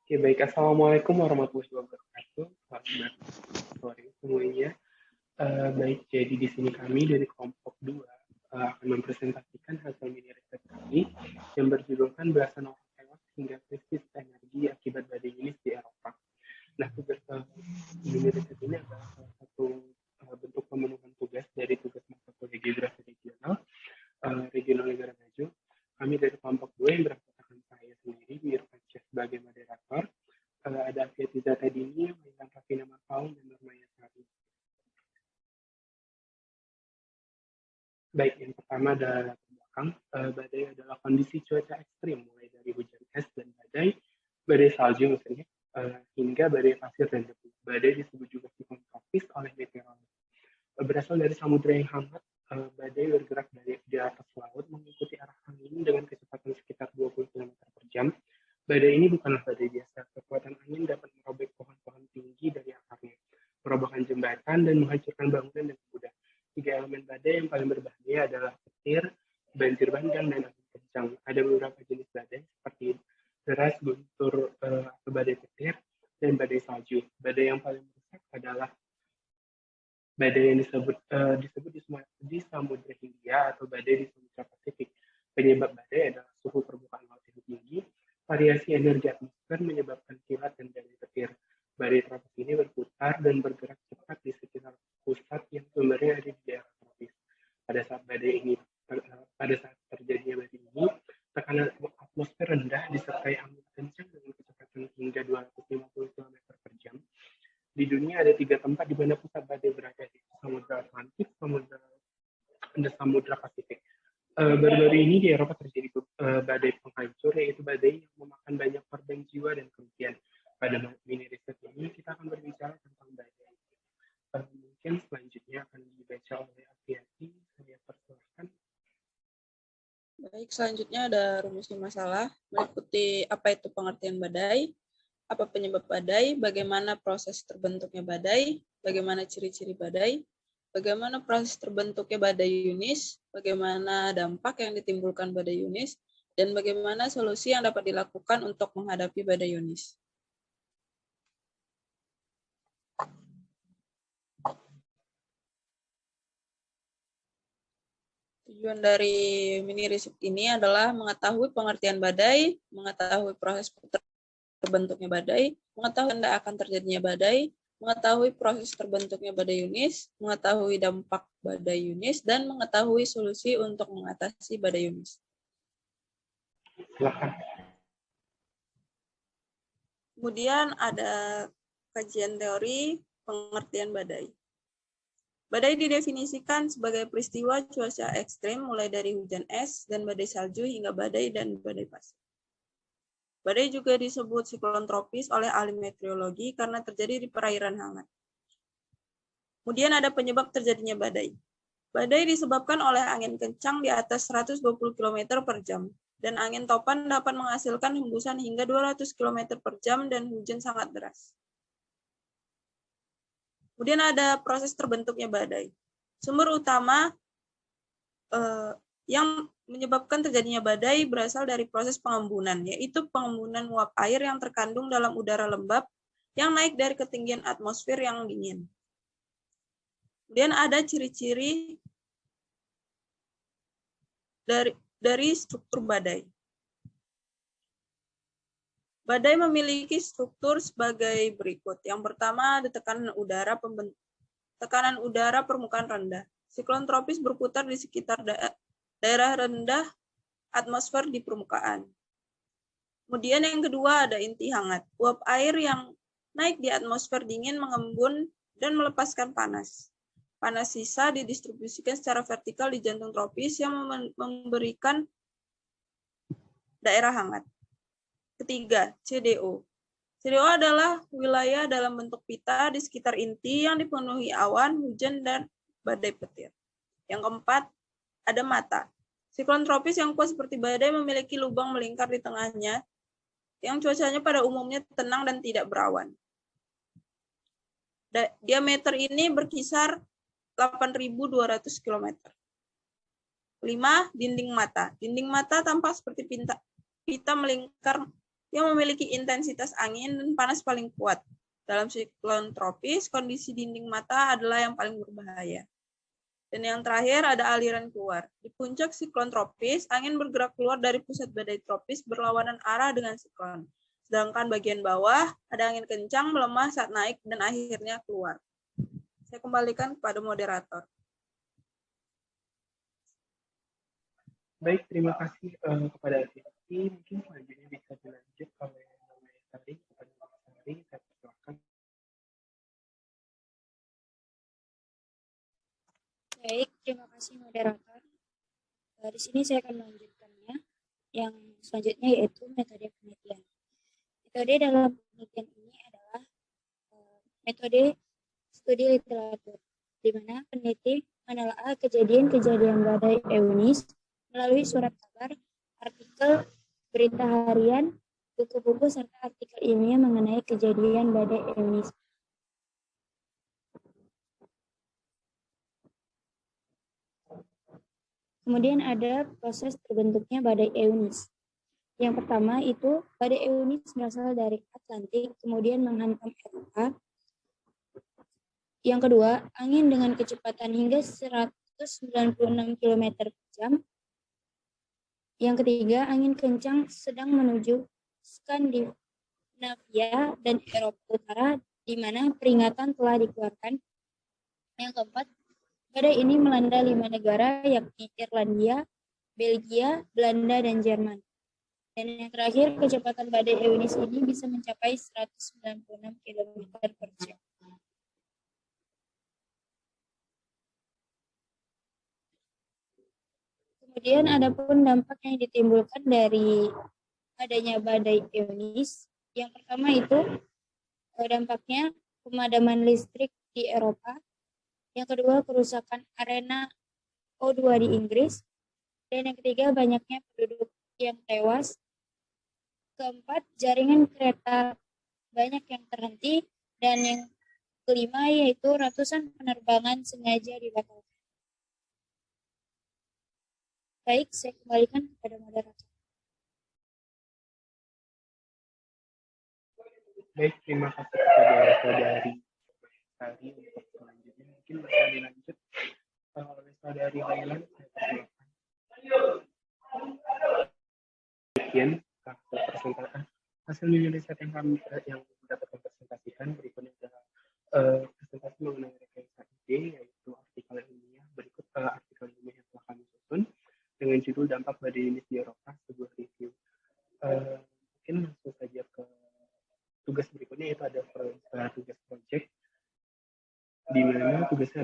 Oke, baik. Assalamualaikum warahmatullahi wabarakatuh. Selamat sore semuanya. Baik, jadi di sini kami dari kelompok 2 akan mempresentasikan hasil mini riset kami yang berjudulkan belasan orang tewas hingga krisis energi akibat badai Yunus di Eropa. Nah, tugas mini riset ini adalah salah satu bentuk pemenuhan tugas dari tugas mata kuliah geografi regional negara maju. Kami dari kelompok 2 yang beranggotakan saya sendiri, Mirfan sebagai moderator, ada Fiatiza Tadini, Mainan Rafina Marfaun, dan Nurmaya Sari. Baik, yang pertama adalah belakang. Badai adalah kondisi cuaca ekstrim, mulai dari hujan es dan badai salju misalnya, hingga badai pasir dan debu. Badai disebut juga siklon tropis oleh meteorolog. Berasal dari samudera yang hangat, badai bergerak di atas laut mengikuti arah angin dengan kecepatan sekitar 20 km per jam. Badai ini bukanlah badai biasa. Kekuatan angin dapat merobek pohon-pohon tinggi dari akarnya, merobohkan jembatan, dan menghancurkan bangunan dengan mudah. 3 elemen badai yang paling berbahaya adalah petir, banjir bandang, dan angin kencang. Ada beberapa jenis badai seperti deras, guntur, atau badai petir, dan badai salju. Badai yang paling merusak adalah badai yang disebut di Samudra Hindia atau badai di Samudra Pasifik. Penyebab badai adalah suhu permukaan laut yang tinggi, variasi energi atmosfer menyebabkan kilat dan badai petir. Badai tropis ini berputar dan bergerak cepat di sekitar pusat yang sumbernya ada di daerah tropis. Pada saat terjadinya badai ini, tekanan atmosfer rendah disertai angin kencang dengan kecepatan hingga 250 km per jam. Di dunia ada 3 tempat di mana pusat badai berada, di Samudra Atlantik, dan Samudra Pasifik. Baru-baru ini di Eropa terjadi badai penghancur, yaitu badai yang memakan banyak korban jiwa dan kerugian. Pada mini riset ini kita akan berbicara tentang badai. Mungkin selanjutnya akan dibaca oleh Afiati. Saya persilahkan. Baik, selanjutnya ada rumusnya masalah, meliputi apa itu pengertian badai, apa penyebab badai, bagaimana proses terbentuknya badai, bagaimana ciri-ciri badai, bagaimana proses terbentuknya badai Yunus, bagaimana dampak yang ditimbulkan badai Yunus, dan bagaimana solusi yang dapat dilakukan untuk menghadapi badai Yunus. Tujuan dari mini riset ini adalah mengetahui pengertian badai, mengetahui proses terbentuknya badai, mengetahui tanda akan terjadinya badai, mengetahui proses terbentuknya badai Yunus, mengetahui dampak badai Yunus, dan mengetahui solusi untuk mengatasi badai Yunus. Silakan. Kemudian ada kajian teori pengertian badai. Badai didefinisikan sebagai peristiwa cuaca ekstrim mulai dari hujan es dan badai salju hingga badai dan badai pasir. Badai juga disebut siklon tropis oleh ahli meteorologi karena terjadi di perairan hangat. Kemudian ada penyebab terjadinya badai. Badai disebabkan oleh angin kencang di atas 120 km per jam, dan angin topan dapat menghasilkan hembusan hingga 200 km per jam dan hujan sangat deras. Kemudian ada proses terbentuknya badai. Sumber utama yang menyebabkan terjadinya badai berasal dari proses pengembunan, yaitu pengembunan uap air yang terkandung dalam udara lembab yang naik dari ketinggian atmosfer yang dingin. Kemudian ada ciri-ciri dari struktur badai. Badai memiliki struktur sebagai berikut. Yang pertama ada tekanan udara permukaan rendah. Siklon tropis berputar di sekitar daerah rendah atmosfer di permukaan. Kemudian yang kedua ada inti hangat. Uap air yang naik di atmosfer dingin mengembun dan melepaskan panas. Panas sisa didistribusikan secara vertikal di jantung tropis yang memberikan daerah hangat. Ketiga, CDO. CDO adalah wilayah dalam bentuk pita di sekitar inti yang dipenuhi awan, hujan, dan badai petir. Yang keempat, ada mata. Siklon tropis yang kuat seperti badai memiliki lubang melingkar di tengahnya, yang cuacanya pada umumnya tenang dan tidak berawan. Diameter ini berkisar 8.200 km. 5. Dinding mata. Dinding mata tampak seperti pita melingkar yang memiliki intensitas angin dan panas paling kuat. Dalam siklon tropis, kondisi dinding mata adalah yang paling berbahaya. Dan yang terakhir ada aliran keluar. Di puncak siklon tropis, angin bergerak keluar dari pusat badai tropis berlawanan arah dengan siklon. Sedangkan bagian bawah ada angin kencang melemah saat naik dan akhirnya keluar. Saya kembalikan kepada moderator. Baik, terima kasih kepada Titi. Mungkin selanjutnya bisa dilanjut oleh Mbak Sari kepada Mbak Sari. Saya persilakan. Baik, terima kasih moderator. Di sini saya akan melanjutkannya. Yang selanjutnya yaitu metode penelitian. Metode dalam penelitian ini adalah metode studi literatur, di mana peneliti menelaah kejadian-kejadian badai Eunice melalui surat kabar, artikel, berita harian, buku-buku, serta artikel ilmiah mengenai kejadian badai Eunice. Kemudian ada proses terbentuknya badai Eunice. Yang pertama itu badai Eunice berasal dari Atlantik, kemudian menghantam Eropa. Yang kedua, angin dengan kecepatan hingga 196 km per jam. Yang ketiga, angin kencang sedang menuju Skandinavia dan Eropa Utara, di mana peringatan telah dikeluarkan. Yang keempat, badai ini melanda 5 negara, yakni Irlandia, Belgia, Belanda, dan Jerman. Dan yang terakhir, kecepatan badai Eunice ini bisa mencapai 196 km per jam. Kemudian ada pun dampak yang ditimbulkan dari adanya badai Eunice. Yang pertama itu dampaknya pemadaman listrik di Eropa. Yang kedua, kerusakan arena O2 di Inggris. Dan yang ketiga, banyaknya penduduk yang tewas. Keempat, jaringan kereta banyak yang terhenti. Dan yang kelima yaitu ratusan penerbangan sengaja dibatalkan. Baik, saya kembalikan kepada moderator. Baik, terima kasih kepada saudari Sari untuk selanjutnya. Mungkin bisa dilanjut oleh saudari Lailan. Saya persilakan. Sekian hasil riset yang kami dapat presentasikan berikutnya adalah presentasi mengenai rekayasa ide, yaitu artikel ilmiah berikut artikel ilmiah yang telah kami susun dengan judul dampak badai Eunice di Eropa, sebuah review. Mungkin langsung saja ke tugas berikutnya, yaitu ada tugas project, di mana tugasnya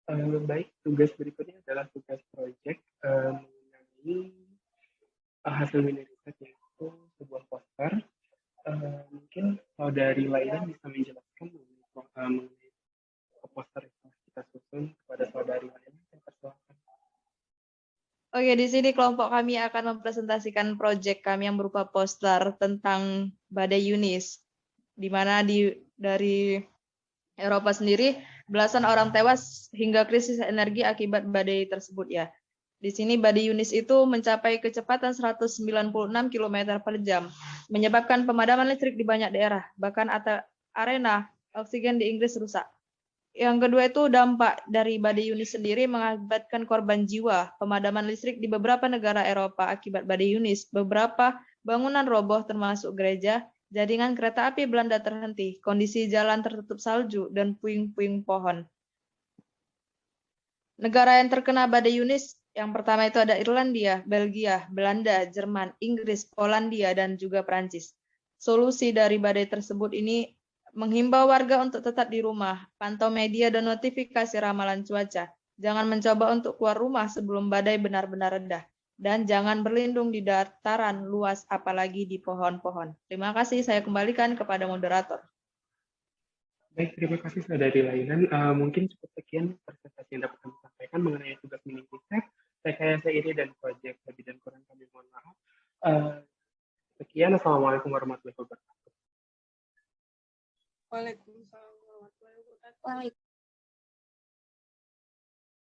adalah baik, tugas berikutnya adalah tugas project mengenai hasil mini riset, yaitu sebuah poster. Mungkin saudari lainnya bisa menjelaskan mengenai poster yang kita susun kepada saudari lainnya. Saya persilakan. Oke, di sini kelompok kami akan mempresentasikan proyek kami yang berupa poster tentang badai Eunice, di mana dari Eropa sendiri belasan orang tewas hingga krisis energi akibat badai tersebut ya. Di sini badai Eunice itu mencapai kecepatan 196 km per jam, menyebabkan pemadaman listrik di banyak daerah, bahkan arena oksigen di Inggris rusak. Yang kedua itu dampak dari badai Eunice sendiri mengakibatkan korban jiwa, pemadaman listrik di beberapa negara Eropa akibat badai Eunice, beberapa bangunan roboh termasuk gereja, jaringan kereta api Belanda terhenti, kondisi jalan tertutup salju, dan puing-puing pohon. Negara yang terkena badai Eunice yang pertama itu ada Irlandia, Belgia, Belanda, Jerman, Inggris, Polandia, dan juga Prancis. Solusi dari badai tersebut ini menghimbau warga untuk tetap di rumah, pantau media dan notifikasi ramalan cuaca. Jangan mencoba untuk keluar rumah sebelum badai benar-benar reda. Dan jangan berlindung di dataran luas, apalagi di pohon-pohon. Terima kasih, saya kembalikan kepada moderator. Baik, terima kasih saudari Lailan. Mungkin cukup sekian presentasi yang dapat kami sampaikan mengenai tugas mini riset, rekayasa ide dan proyek. Lebih dan kurang kami mohon maaf. Sekian, Assalamualaikum warahmatullahi wabarakatuh.